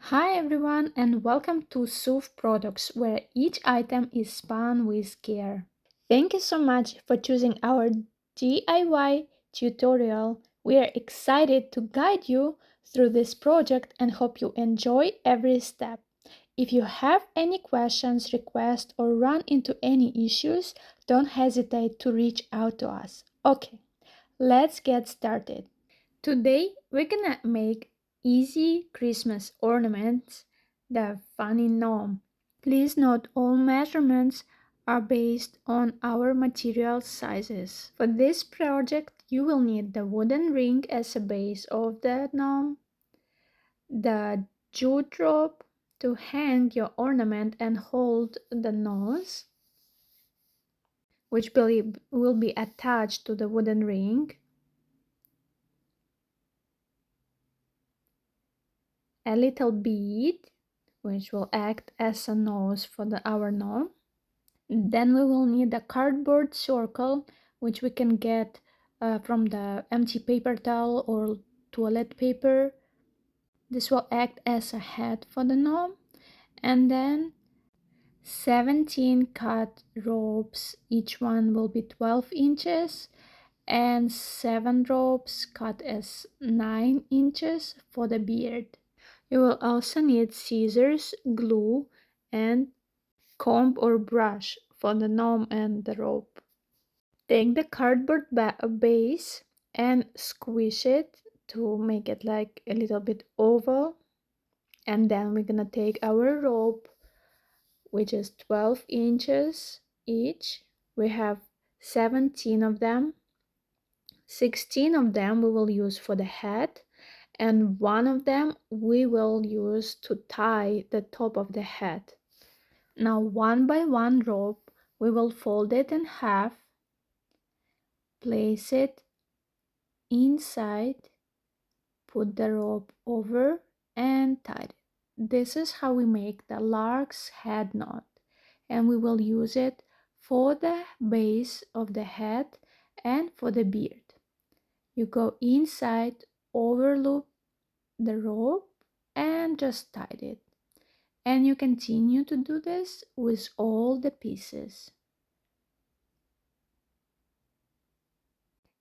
Hi everyone and welcome to Suf Products where each item is spun with care. Thank you so much for choosing our DIY tutorial. We are excited to guide you through this project and hope you enjoy every step. If you have any questions, requests or run into any issues, don't hesitate to reach out to us. Okay, let's get started. Today we're gonna make easy Christmas ornaments, the funny gnome. Please note all measurements are based on our material sizes. For this project you will need the wooden ring as a base of the gnome, the jute rope to hang your ornament and hold the nose, which will be attached to the wooden ring, a little bead which will act as a nose for our gnome. Then we will need a cardboard circle which we can get from the empty paper towel or toilet paper. This will act as a head for the gnome. And then 17 cut ropes, each one will be 12 inches, and 7 ropes cut as 9 inches for the beard. You will also need scissors, glue, and comb or brush for the gnome and the rope. Take the cardboard base and squish it to make it like a little bit oval. And then we're gonna take our rope, which is 12 inches each. We have 17 of them. 16 of them we will use for the head, and one of them we will use to tie the top of the head. Now one by one rope we will fold it in half, place it inside, put the rope over and tie it. This is how we make the lark's head knot, and we will use it for the base of the head and for the beard. You go inside, overloop the rope and just tie it. And you continue to do this with all the pieces.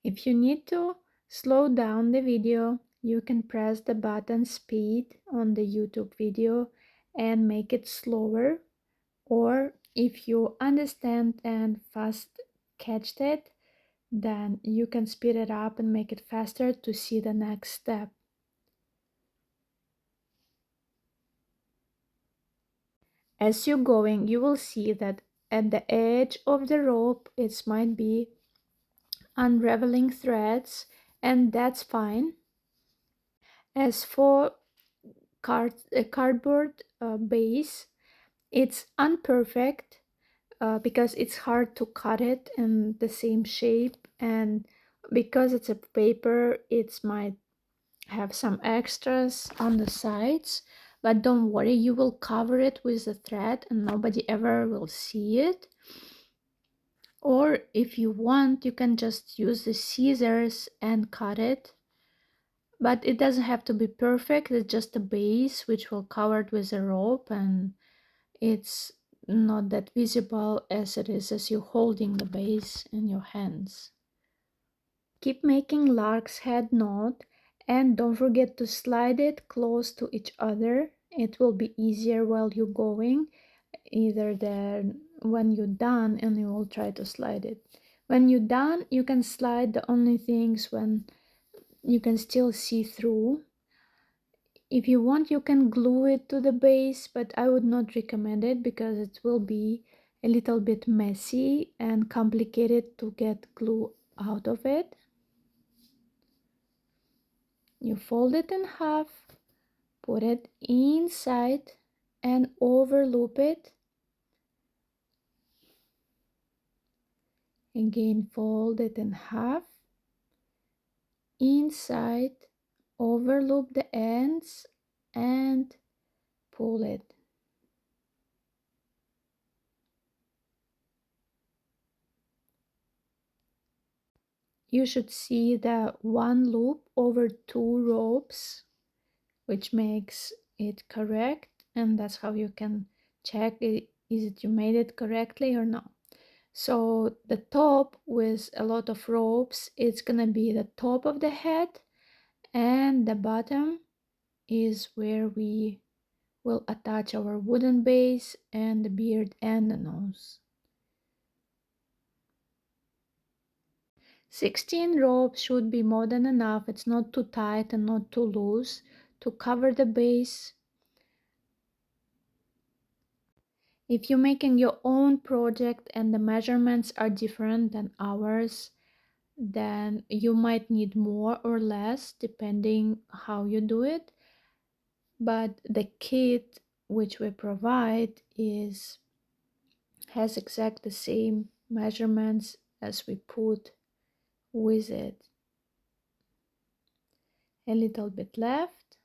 If you need to slow down the video, you can press the button speed on the YouTube video and make it slower. Or if you understand and fast catched it, then you can speed it up and make it faster to see the next step. As you're going, you will see that at the edge of the rope it might be unraveling threads, and that's fine. As for a cardboard base, it's unperfect because it's hard to cut it in the same shape, and because it's a paper it might have some extras on the sides, but don't worry, you will cover it with a thread and nobody ever will see it. Or if you want, you can just use the scissors and cut it, but it doesn't have to be perfect. It's just a base which will cover it with a rope, and it's not that visible as it is as you're holding the base in your hands. Keep making lark's head knot and don't forget to slide it close to each other. It will be easier while you're going, either there when you're done, and you will try to slide it. When you're done, you can slide the only things when you can still see through. If you want, you can glue it to the base, but I would not recommend it because it will be a little bit messy and complicated to get glue out of it. You fold it in half, put it inside and overloop it. Again, fold it in half, inside, overloop the ends and pull it. You should see the one loop over two ropes, which makes it correct, and that's how you can check is it you made it correctly or not. So the top with a lot of ropes, it's gonna be the top of the head, and the bottom is where we will attach our wooden base and the beard and the nose. 16 ropes should be more than enough. It's not too tight and not too loose to cover the base. If you're making your own project and the measurements are different than ours, then you might need more or less depending how you do it. But the kit which we provide has exact the same measurements as we put with it. A little bit left.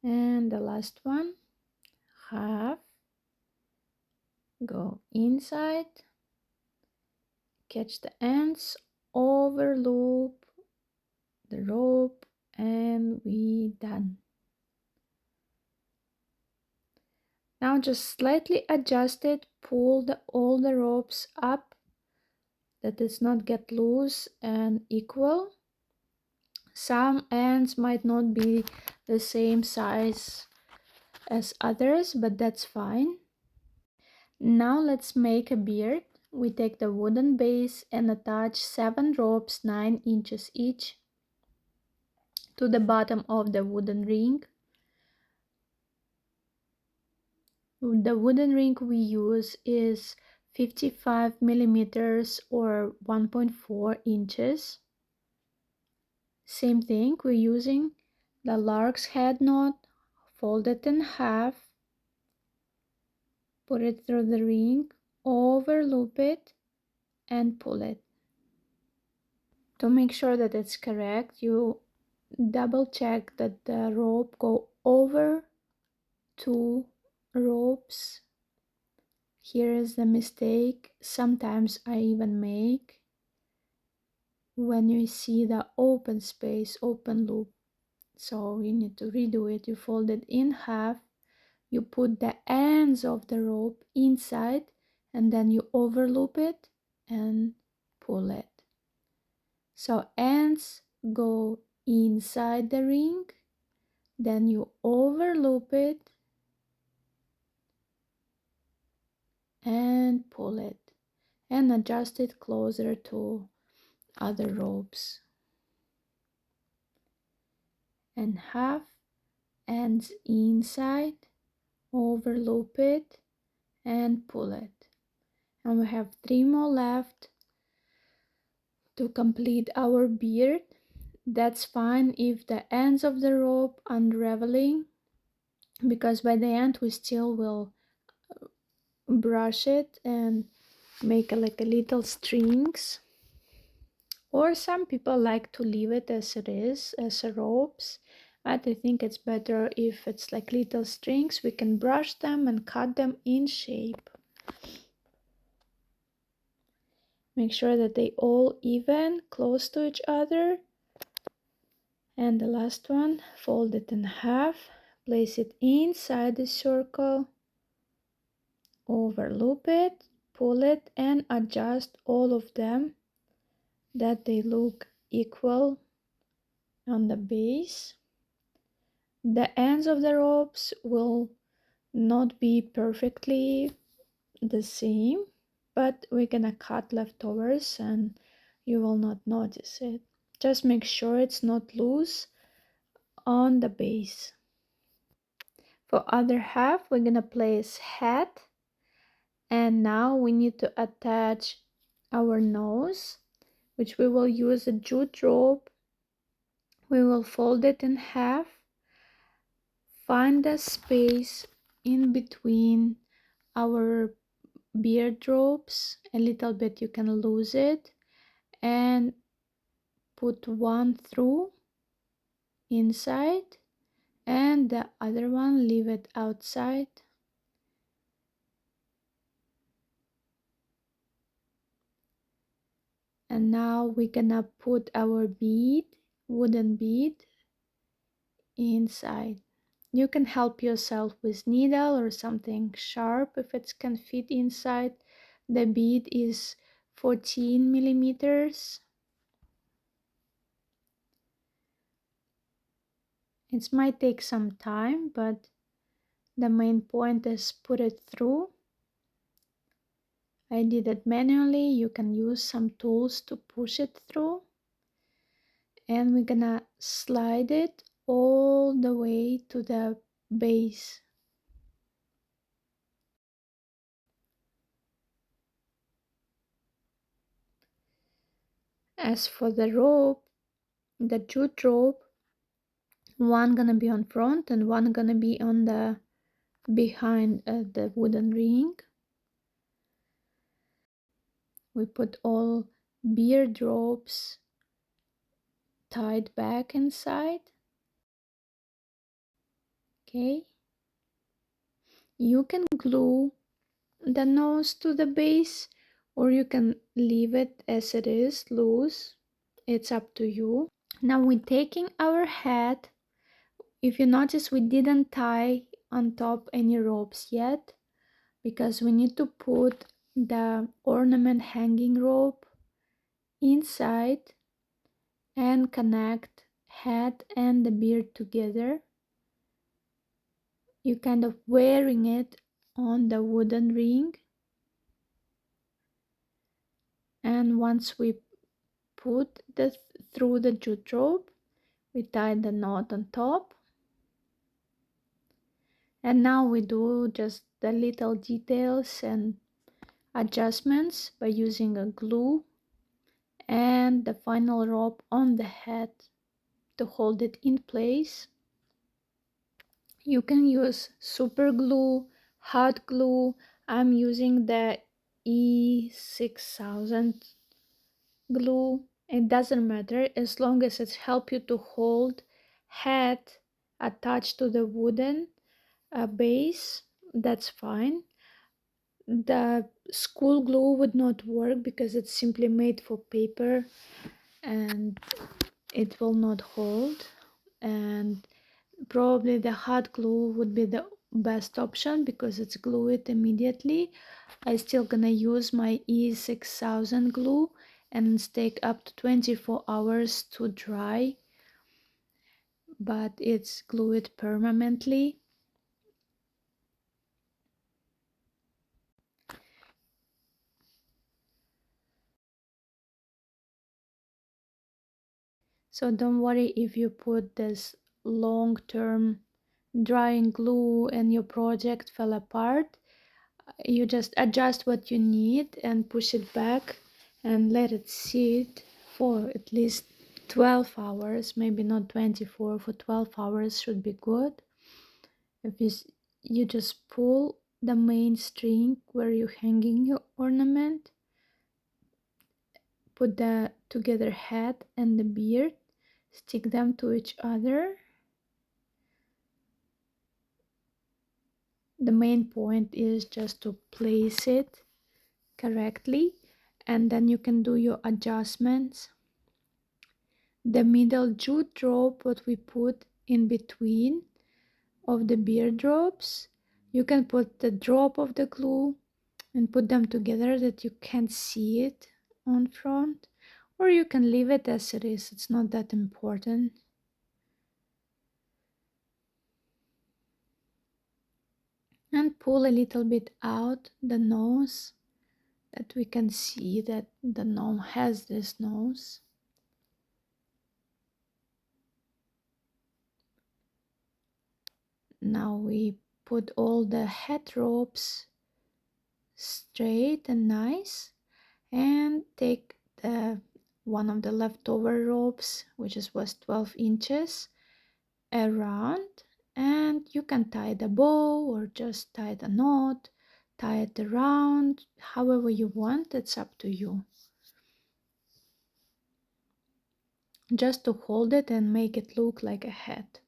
And the last one, half, go inside, catch the ends, over loop the rope, and we done. Now just slightly adjust it, pull all the ropes up that does not get loose and equal. Some ends might not be the same size as others, but that's fine. Now let's make a beard. We take the wooden base and attach 7 ropes 9 inches each to the bottom of the wooden ring. The wooden ring we use is 55 millimeters or 1.4 inches. Same thing, we're using the lark's head knot, fold it in half, put it through the ring, over loop it, and pull it. To make sure that it's correct, you double check that the rope go over 2 ropes. Here is the mistake sometimes I even make. When you see the open space, open loop, so you need to redo it. You fold it in half, you put the ends of the rope inside, and then you overloop it and pull it. So ends go inside the ring, then you overloop it and pull it and adjust it closer to other ropes. And half ends inside, overloop it and pull it. And we have 3 more left to complete our beard. That's fine if the ends of the rope unraveling, because by the end we still will brush it and make like a little strings. Or some people like to leave it as it is, as a ropes. But I think it's better if it's like little strings. We can brush them and cut them in shape. Make sure that they all even, close to each other. And the last one, fold it in half, place it inside the circle, overloop it, pull it, and adjust all of them that they look equal on the base. The ends of the ropes will not be perfectly the same, but we're gonna cut leftovers and you will not notice it. Just make sure it's not loose on the base. For other half, we're gonna place head, and now we need to attach our nose, which we will use a jute rope. We will fold it in half, find the space in between our beard ropes, a little bit you can lose it, and put one through inside and the other one leave it outside. And now we're gonna put our bead, wooden bead, inside. You can help yourself with needle or something sharp if it can fit inside. The bead is 14 millimeters. It might take some time, but the main point is put it through. I did it manually. You can use some tools to push it through. And we're gonna slide it all the way to the base. As for the rope, the jute rope, one gonna be on front and one gonna be on the behind the wooden ring. We put all beard ropes tied back inside. Okay, you can glue the nose to the base, or you can leave it as it is loose. It's up to you. Now we're taking our hat. If you notice, we didn't tie on top any ropes yet, because we need to put the ornament hanging rope inside and connect hat and the beard together. You kind of wearing it on the wooden ring, and once we put this through the jute rope, we tie the knot on top. And now we do just the little details and adjustments by using a glue and the final rope on the head to hold it in place. You can use super glue, hot glue. I'm using the E6000 glue. It doesn't matter as long as it helps you to hold head attached to the wooden base. That's fine. The school glue would not work because it's simply made for paper and it will not hold. And probably the hot glue would be the best option because it's glue it immediately. I still gonna use my E6000 glue and it's take up to 24 hours to dry, but it's glue it permanently. So don't worry if you put this long-term drying glue and your project fell apart. You just adjust what you need and push it back and let it sit for at least 12 hours, maybe not 24. For 12 hours should be good. If you just pull the main string where you're hanging your ornament, put the together head and the beard, stick them to each other. The main point is just to place it correctly, and then you can do your adjustments. The middle jute rope, what we put in between of the beard ropes, you can put the drop of the glue and put them together that you can't see it on front, or you can leave it as it is. It's not that important. And pull a little bit out the nose, that we can see that the gnome has this nose. Now we put all the head ropes straight and nice, and take the one of the leftover ropes, which was 12 inches around, and you can tie the bow or just tie the knot, tie it around however you want. It's up to you, just to hold it and make it look like a hat.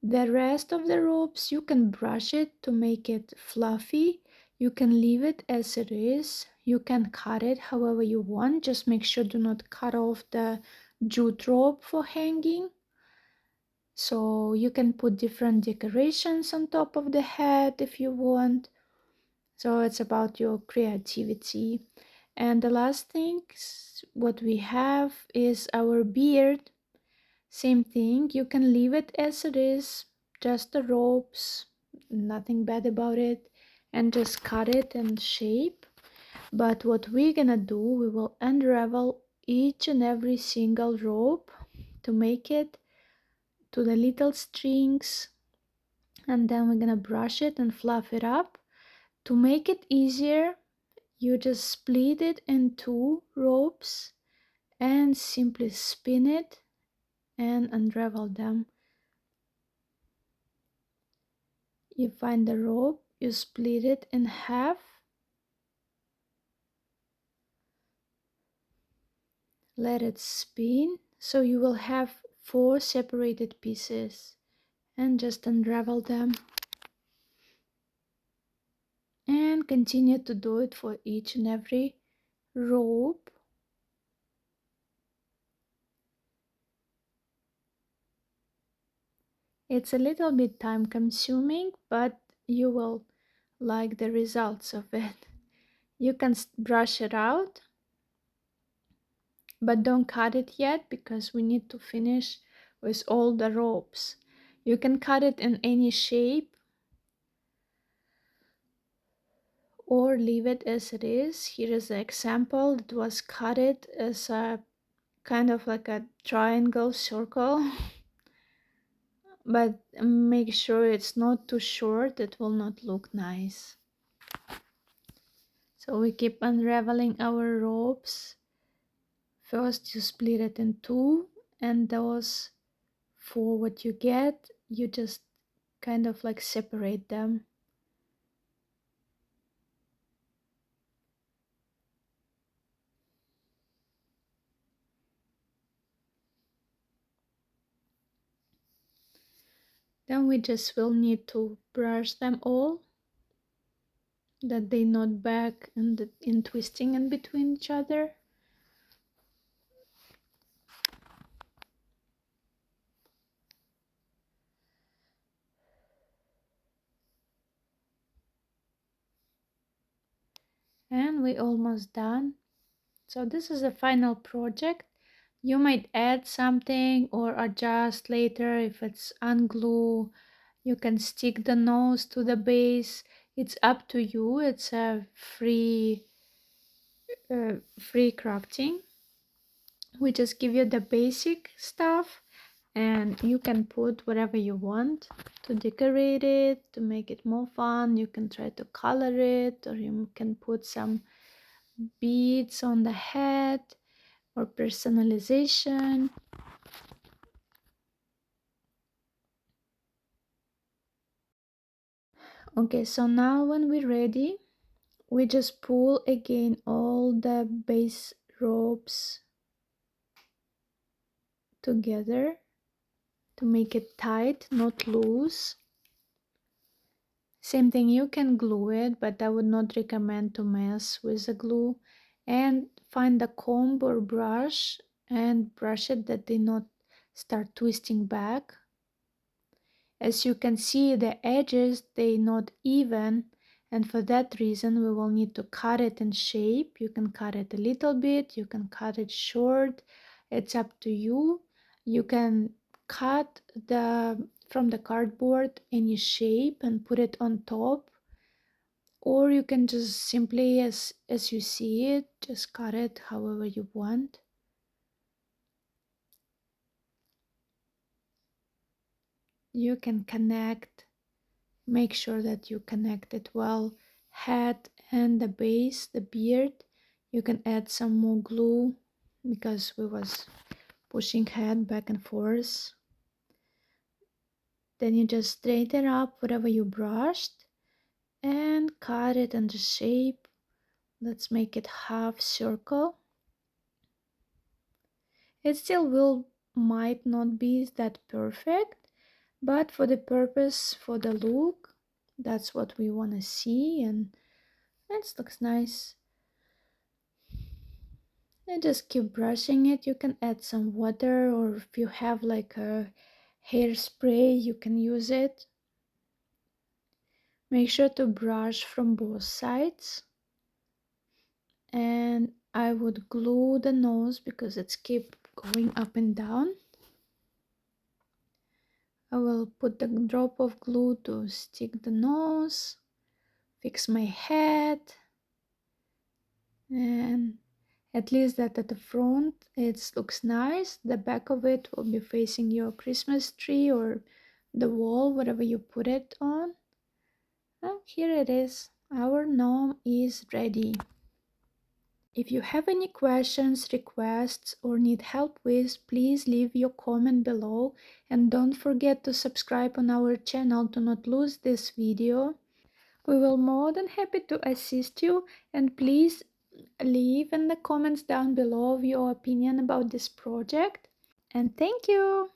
The rest of the ropes you can brush it to make it fluffy. You can leave it as it is. You can cut it however you want. Just make sure do not cut off the jute rope for hanging. So you can put different decorations on top of the head if you want. So it's about your creativity. And the last thing what we have is our beard. Same thing, you can leave it as it is, just the ropes, nothing bad about it, and just cut it and shape. But what we're gonna do, we will unravel each and every single rope to make it to the little strings, and then we're gonna brush it and fluff it up. To make it easier, you just split it in two ropes and simply spin it and unravel them. You find the rope, you split it in half, let it spin, so you will have four separated pieces, and just unravel them and continue to do it for each and every rope. It's a little bit time consuming, but you will like the results of it. You can brush it out, but don't cut it yet because we need to finish with all the ropes. You can cut it in any shape or leave it as it is. Here is the example. It was cut it as a kind of like a triangle circle, but make sure it's not too short, it will not look nice. So we keep unraveling our ropes. First you split it in two, and those four what you get, you just kind of like separate them. Then we just will need to brush them all, that they not back and in twisting in between each other. And we almost done. So this is a final project. You might add something or adjust later. If it's unglue, you can stick the nose to the base. It's up to you. It's a free crafting. We just give you the basic stuff, and you can put whatever you want to decorate it, to make it more fun. You can try to color it, or you can put some beads on the head or personalization. Okay, so now when we're ready, we just pull again all the base ropes together to make it tight, not loose. Same thing, you can glue it, but I would not recommend to mess with the glue. And find the comb or brush and brush it that they not start twisting back. As you can see, the edges, they not even, and for that reason we will need to cut it in shape. You can cut it a little bit, you can cut it short, it's up to you. You can cut the from the cardboard any shape and put it on top, or you can just simply as you see it, just cut it however you want. You can connect, make sure that you connect it well, head and the base, the beard. You can add some more glue because we was pushing head back and forth. Then you just straighten up whatever you brushed and cut it into shape. Let's make it half circle. It still will might not be that perfect, but for the purpose, for the look, that's what we want to see. And It looks nice. And just keep brushing it. You can add some water, or if you have like a hairspray, you can use it. Make sure to brush from both sides. And I would glue the nose because it's keep going up and down. I will put the drop of glue to stick the nose, fix my head, and at least that at the front it looks nice. The back of it will be facing your Christmas tree or the wall, whatever you put it on. And here it is. Our gnome is ready. If you have any questions, requests, or need help with, please leave your comment below, and don't forget to subscribe on our channel to not lose this video. We will more than happy to assist you, and please leave in the comments down below your opinion about this project. And thank you!